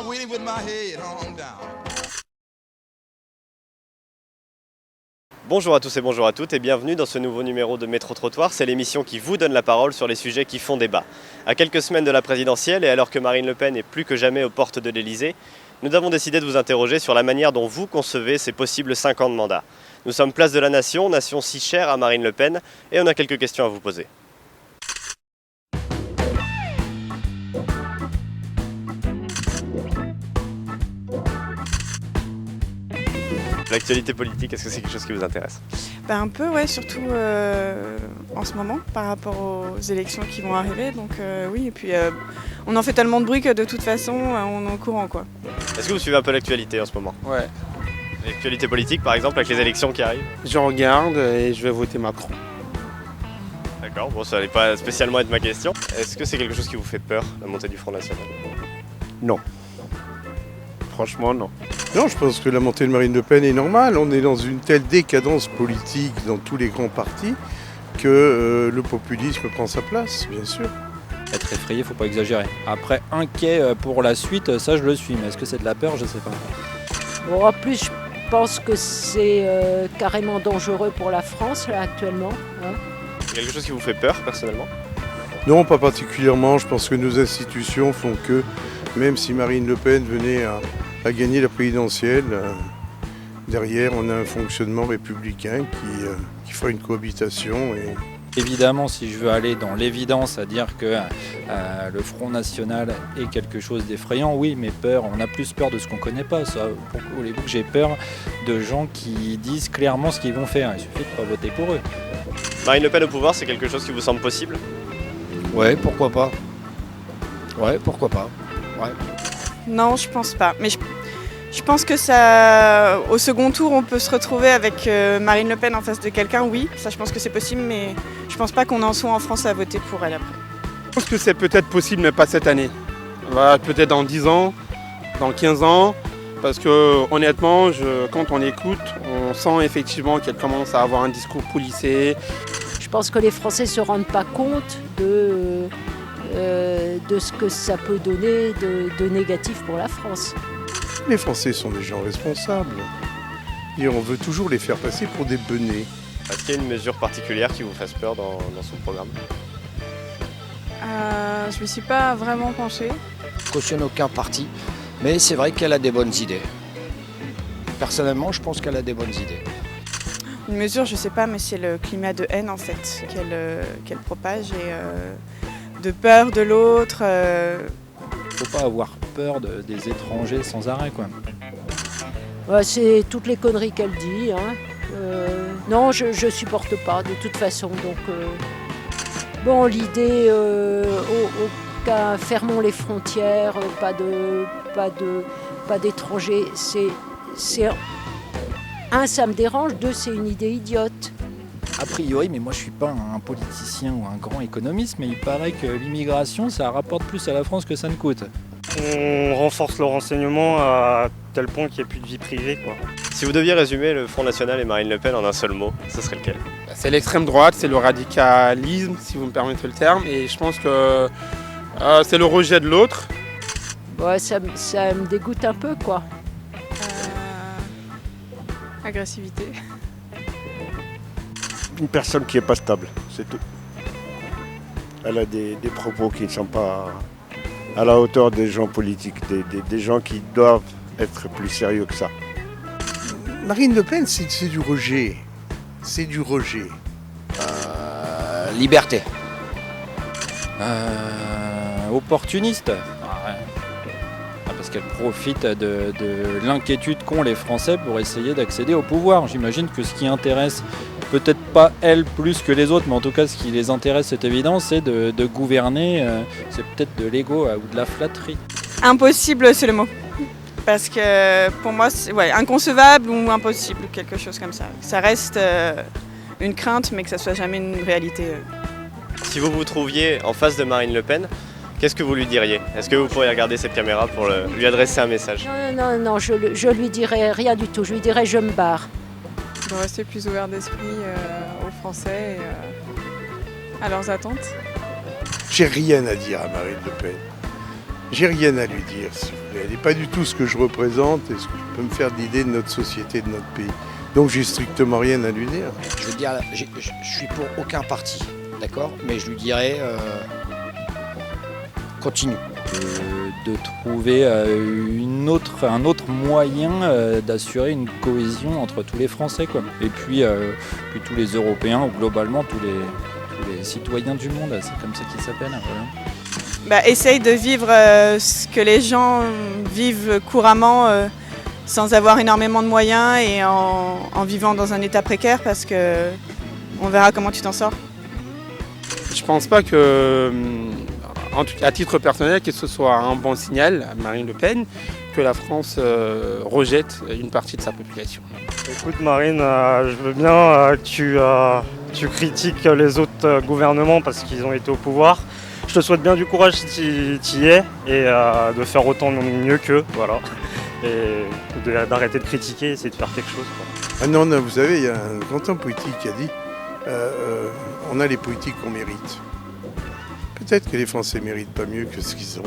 around waiting with my head hung down. Bonjour à tous et bonjour à toutes et bienvenue dans ce nouveau numéro de Métro Trottoir. C'est l'émission qui vous donne la parole sur les sujets qui font débat. À quelques semaines de la présidentielle et alors que Marine Le Pen est plus que jamais aux portes de l'Elysée, nous avons décidé de vous interroger sur la manière dont vous concevez ces possibles 5 ans de mandat. Nous sommes place de la Nation, nation si chère à Marine Le Pen, et on a quelques questions à vous poser. L'actualité politique, est-ce que c'est quelque chose qui vous intéresse ? Un peu, ouais, surtout en ce moment, par rapport aux élections qui vont arriver. Donc oui, et puis on en fait tellement de bruit que de toute façon, on est au courant, quoi. Est-ce que vous suivez un peu l'actualité en ce moment ? Ouais, L'actualité politique, par exemple, avec les élections qui arrivent ? je regarde et je vais voter Macron. D'accord, bon, ça n'allait pas spécialement être ma question. Est-ce que c'est quelque chose qui vous fait peur, la montée du Front National ? Non. Franchement, non. Non, je pense que la montée de Marine Le Pen est normale. On est dans une telle décadence politique dans tous les grands partis que le populisme prend sa place, bien sûr. Être effrayé, faut pas exagérer. Après, inquiet pour la suite, ça je le suis, mais est-ce que c'est de la peur, je sais pas. Bon, en plus, je pense que c'est carrément dangereux pour la France, là, actuellement. Hein. C'est quelque chose qui vous fait peur, personnellement ? Non, pas particulièrement. Je pense que nos institutions font que, même si Marine Le Pen venait à gagner la présidentielle, derrière, on a un fonctionnement républicain qui fera une cohabitation. Et Évidemment, si je veux aller dans l'évidence à dire que le Front National est quelque chose d'effrayant, oui, mais peur, on a plus peur de ce qu'on connaît pas. Ça, pourquoi voulez-vous que j'ai peur de gens qui disent clairement ce qu'ils vont faire ? Il suffit de pas voter pour eux. Marine Le Pen au pouvoir, c'est quelque chose qui vous semble possible ? Ouais, pourquoi pas. Ouais, pourquoi pas. Ouais. Non, je pense pas. Mais je pense que ça, au second tour, on peut se retrouver avec Marine Le Pen en face de quelqu'un, oui. Ça, je pense que c'est possible, mais je pense pas qu'on en soit en France à voter pour elle après. Je pense que c'est peut-être possible, mais pas cette année. Voilà, peut-être dans 10 ans, dans 15 ans. Parce que honnêtement, quand on l'écoute, on sent effectivement qu'elle commence à avoir un discours policé. Je pense que les Français se rendent pas compte de ce que ça peut donner de négatif pour la France. les Français sont des gens responsables. Et on veut toujours les faire passer pour des benets. Est-ce qu'il y a une mesure particulière qui vous fasse peur dans son programme ? Je me suis pas vraiment penchée. Je cautionne aucun parti, mais c'est vrai qu'elle a des bonnes idées. Personnellement, je pense qu'elle a des bonnes idées. Une mesure, je sais pas, mais c'est le climat de haine en fait qu'elle propage et de peur de l'autre. Faut pas avoir peur des étrangers sans arrêt, quoi. Ouais, c'est toutes les conneries qu'elle dit. Hein. Non, je supporte pas de toute façon. Donc, bon, l'idée, au cas, fermons les frontières, pas d'étrangers. C'est un, ça me dérange. Deux, c'est une idée idiote. A priori, mais moi je suis pas un politicien ou un grand économiste, mais il paraît que l'immigration, ça rapporte plus à la France que ça ne coûte. On renforce le renseignement à tel point qu'il n'y ait plus de vie privée, quoi. Si vous deviez résumer le Front National et Marine Le Pen en un seul mot, ce serait lequel ? C'est l'extrême droite, c'est le radicalisme, si vous me permettez le terme. Et je pense que c'est le rejet de l'autre. Ouais, ça me dégoûte un peu, quoi. Agressivité. Une personne qui n'est pas stable, c'est tout. Elle a des propos qui ne sont pas à la hauteur des gens politiques, des gens qui doivent être plus sérieux que ça. Marine Le Pen, c'est du rejet. C'est du rejet. Liberté. Opportuniste. Parce qu'elle profite de l'inquiétude qu'ont les Français pour essayer d'accéder au pouvoir. J'imagine que ce qui intéresse, peut-être pas elle plus que les autres, mais en tout cas ce qui les intéresse, c'est évident, c'est de gouverner. C'est peut-être de l'ego ou de la flatterie. Impossible, c'est le mot. Parce que pour moi, c'est inconcevable ou impossible, quelque chose comme ça. Ça reste une crainte, mais que ça soit jamais une réalité. Si vous vous trouviez en face de Marine Le Pen, qu'est-ce que vous lui diriez ? Est-ce que vous pourriez regarder cette caméra pour lui adresser un message ? Non, je lui dirais rien du tout. Je lui dirais je me barre. De rester plus ouvert d'esprit aux Français et à leurs attentes. J'ai rien à dire à Marine Le Pen. J'ai rien à lui dire, si vous voulez. Elle n'est pas du tout ce que je représente et ce que je peux me faire de l'idée de notre société, de notre pays. Donc j'ai strictement rien à lui dire. Je veux dire, je suis pour aucun parti, d'accord? Mais je lui dirais, continue. De trouver un autre moyen d'assurer une cohésion entre tous les Français, quoi. Et puis tous les Européens, ou globalement tous les citoyens du monde, c'est comme ça qu'ils s'appellent. Voilà. Essaye de vivre ce que les gens vivent couramment sans avoir énormément de moyens et en vivant dans un état précaire, parce que on verra comment tu t'en sors. Je pense pas que, à titre personnel, que ce soit un bon signal à Marine Le Pen que la France rejette une partie de sa population. Écoute Marine, je veux bien que tu critiques les autres gouvernements parce qu'ils ont été au pouvoir. Je te souhaite bien du courage si tu y es et de faire autant mieux qu'eux, voilà. Et d'arrêter de critiquer, essayer de faire quelque chose, quoi. Ah non, vous savez, il y a un grand homme politique qui a dit on a les politiques qu'on mérite. Peut-être que les Français ne méritent pas mieux que ce qu'ils ont.